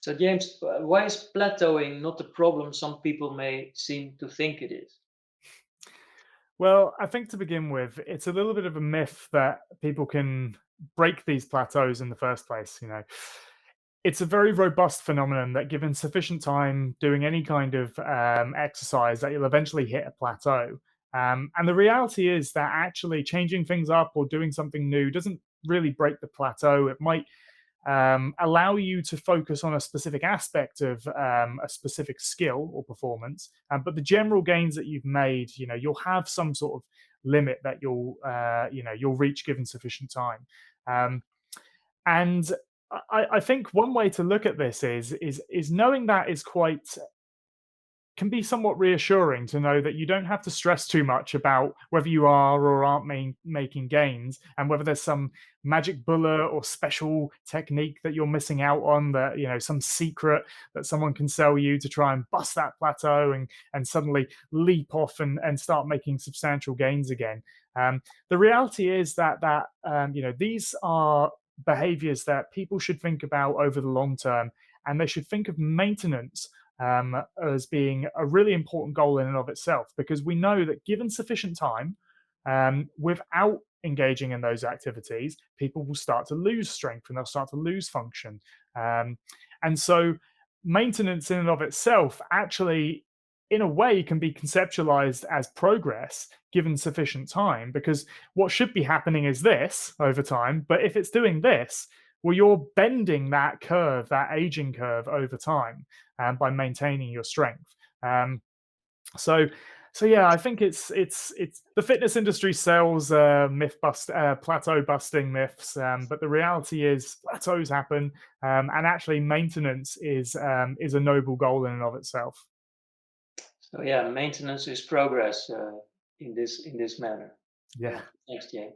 So James, why is plateauing not the problem some people may seem to think it is? Well, I think to begin with, it's a little bit of a myth that people can break these plateaus in the first place. It's a very robust phenomenon that, given sufficient time doing any kind of exercise, that you'll eventually hit a plateau. And the reality is that actually changing things up or doing something new doesn't really break the plateau. It might allow you to focus on a specific aspect of a specific skill or performance. But the general gains that you've made, you'll have some sort of limit that you'll reach given sufficient time. Um, and I think one way to look at this is knowing that is quite can be somewhat reassuring to know that you don't have to stress too much about whether you are or aren't making gains, and whether there's some magic bullet or special technique that you're missing out on, that some secret that someone can sell you to try and bust that plateau and suddenly leap off and start making substantial gains again. The reality is that these are behaviors that people should think about over the long term, and they should think of maintenance as being a really important goal in and of itself, because we know that given sufficient time, without engaging in those activities, people will start to lose strength and they'll start to lose function. Um, and so, maintenance in and of itself actually, in a way, can be conceptualized as progress given sufficient time, because what should be happening is this over time. But if it's doing this, well, you're bending that curve, that aging curve over time, by maintaining your strength. Um, so, so yeah, I think it's the fitness industry sells plateau busting myths, but the reality is plateaus happen, and actually maintenance is a noble goal in and of itself. So yeah, maintenance is progress in this manner. Yeah. Yeah, thanks, James.